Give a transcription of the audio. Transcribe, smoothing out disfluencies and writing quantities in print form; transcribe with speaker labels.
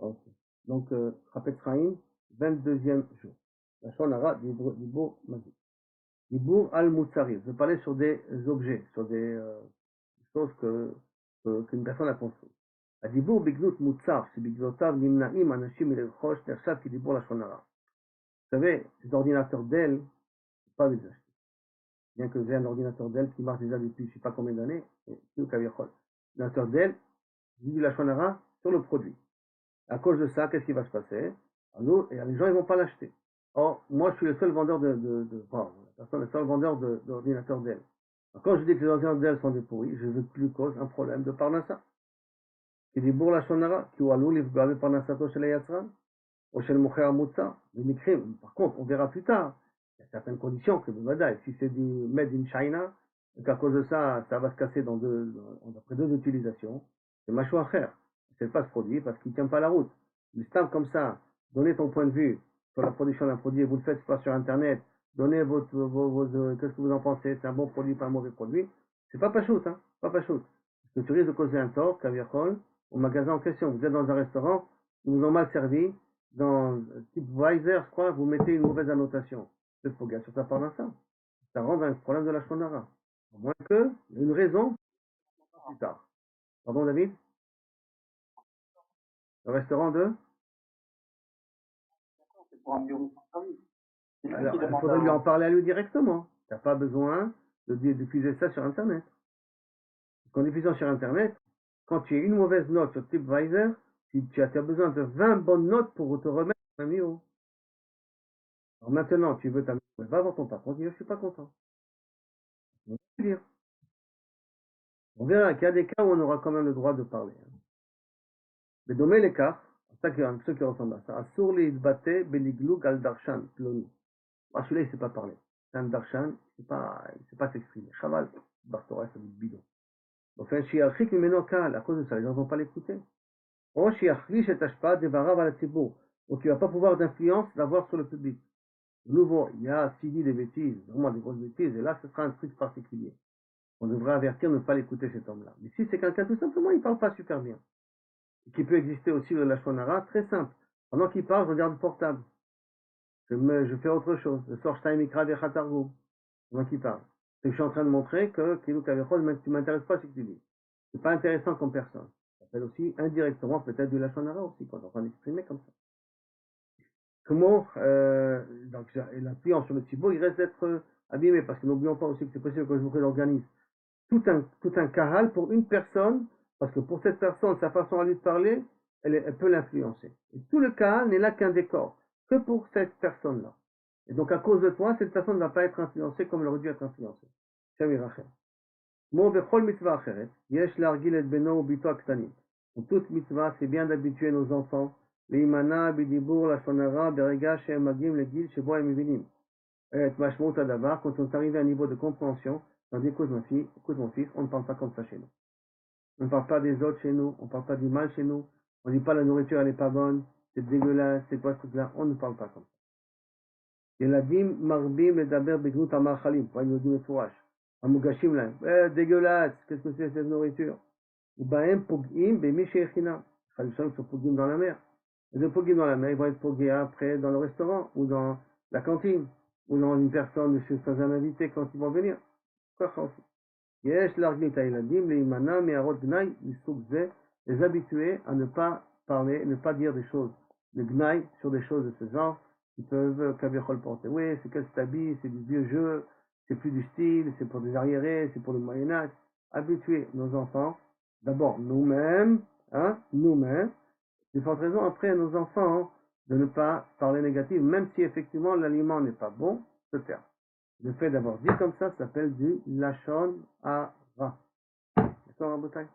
Speaker 1: Ok. Donc, Chafetz Chaim, 22e jour. La Shonara, Dibour Magique. Dibour al-Moutsari. Je parlais sur des objets, sur des choses qu'une personne a construites. הדיבור בגנות מוצר שבגלותיו נמנעים אנשים מלרכוש נחשב כדיבור לשון הרע. Vous savez, ces ordinateurs Dell, c'est pas les acheter. Bien que j'ai un ordinateur Dell qui marche déjà depuis je ne sais pas combien d'années, c'est au Kaviachol. L'ordinateur Dell, je dis la shon hara sur le produit. À cause de ça, qu'est-ce qui va se passer? Alors, et les gens ils vont pas l'acheter. Or, moi je suis le seul vendeur le seul vendeur d'ordinateurs Dell. Alors, quand je dis que les ordinateurs Dell sont des pourris, je veux plus cause un problème de parnassa. כדיבור לשון הרע, כי הוא עלול לפגוע בפרנסתו של היצרן, או של מוכר המוצר. במקרים, par contre, on verra plus tard, il y a certaines conditions que בוודאי, si c'est du made in China, et qu'à cause de ça, ça va se casser après deux utilisations, c'est macho à faire. C'est pas ce produit parce qu'il tient pas la route. Mais c'est comme ça, donnez ton point de vue sur la production d'un produit, vous le faites pas sur Internet, donnez qu'est-ce que vous en pensez, c'est un bon produit, pas un mauvais produit, c'est pas pachout, hein, pas pachout. Parce que tu risques de causer un tort, Kaviachol, au magasin en question. Vous êtes dans un restaurant, ils vous ont mal servi, dans type Weiser, je crois, vous mettez une mauvaise annotation. C'est pour gagner sur ta part d'un ça. Ça rend un problème de la shon hara. À moins que, il y a une raison, plus tard. Pardon, David? Le restaurant de?
Speaker 2: C'est pour améliorer son service.
Speaker 1: Alors, il faudrait lui en parler à lui directement. Tu n'as pas besoin de diffuser ça sur Internet. En diffusant sur Internet, quand tu as une mauvaise note sur type Weiser, tu as besoin de 20 bonnes notes pour te remettre un niveau. Alors maintenant, tu veux t'améliorer, va voir ton patron, dis, je suis pas content. On va dire. On verra qu'il y a des cas où on aura quand même le droit de parler. Mais dommer l'écart, ceux qui ressemblent à ça, Asur li itbate beniglug al darshan, ploni. Ah, celui-là, il ne sait pas parler. C'est un darshan, il ne sait pas s'exprimer. Chaval, Bartora, c'est du bidon. Donc, un shiachik mimeno kal, à cause de ça, les gens ne vont pas l'écouter. Ou shiachlish et ashpa devarav al tzibur. Donc, il ne va pas pouvoir d'influence d'avoir sur le public. De nouveau, il y a s'il dit des bêtises, vraiment des grosses bêtises, et là, ce sera un truc particulier. On devrait avertir de ne pas l'écouter, cet homme-là. Mais si c'est quelqu'un, tout simplement, il ne parle pas super bien. Et qui peut exister aussi de la shon hara, très simple. Pendant qu'il parle, je regarde le portable. Je fais autre chose. Je sors Shtaim Ikra Vechatargou. Pendant qu'il parle. Et je suis en train de montrer que Kilou Kavechol, tu ne m'intéresses pas ce que tu dis. C'est pas intéressant comme personne. Ça s'appelle aussi indirectement peut-être de la shon hara aussi, quand on est en train d'exprimer comme ça. Comment, donc, l'influence sur le tzibour, il reste d'être abîmé, parce que n'oublions pas aussi que c'est possible que je vous organise tout un kahal pour une personne, parce que pour cette personne, sa façon à lui de parler, elle peut l'influencer. Et tout le kahal n'est là qu'un décor, que pour cette personne-là. Et donc, à cause de toi, cette personne ne va pas être influencée comme elle aurait dû être influencée. Donc, toute mitzvah, c'est bien d'habituer nos enfants. Leimana, bidibour, la shon hara, berega, shehem magim, le gil, shebo em mivinim. Mashmout adavar, quand on est arrivé à un niveau de compréhension, on dit, écoute ma fille, écoute mon fils, on ne parle pas comme ça chez nous. On ne parle pas des autres chez nous, on ne parle pas du mal chez nous, on ne dit pas la nourriture elle n'est pas bonne, c'est dégueulasse, c'est quoi ce truc-là, on ne parle pas comme ça. ילדים מרבים לדבר בגנות המאכלים, כבר יודעים מפורש. המוגשים להם, dégueulasse, qu'est-ce que c'est cette nourriture? ובהם פוגעים במי שהכינה. חלק sont פוגעים dans la mer. Les pogés dans la mer, ils vont être pogés après dans le restaurant, ou dans la cantine, ou dans une personne chez un invité quand ils vont venir. יש להרגיל את הילדים להימנע מהערות גנאי מסוג זה, les habituer à ne pas parler, ne pas dire des choses de gnaï sur des choses de ce genre, qui peuvent Kaviachol porter. Oui, c'est quel stabis, c'est du vieux jeu, c'est plus du style, c'est pour des arriérés, c'est pour le Moyen-Âge. Habituer nos enfants, d'abord nous-mêmes, nous-mêmes, de forte raison après à nos enfants de ne pas parler négatif, même si effectivement l'aliment n'est pas bon, se taire. Le fait d'avoir dit comme ça s'appelle du lashon hara. D'accord, Rabotai?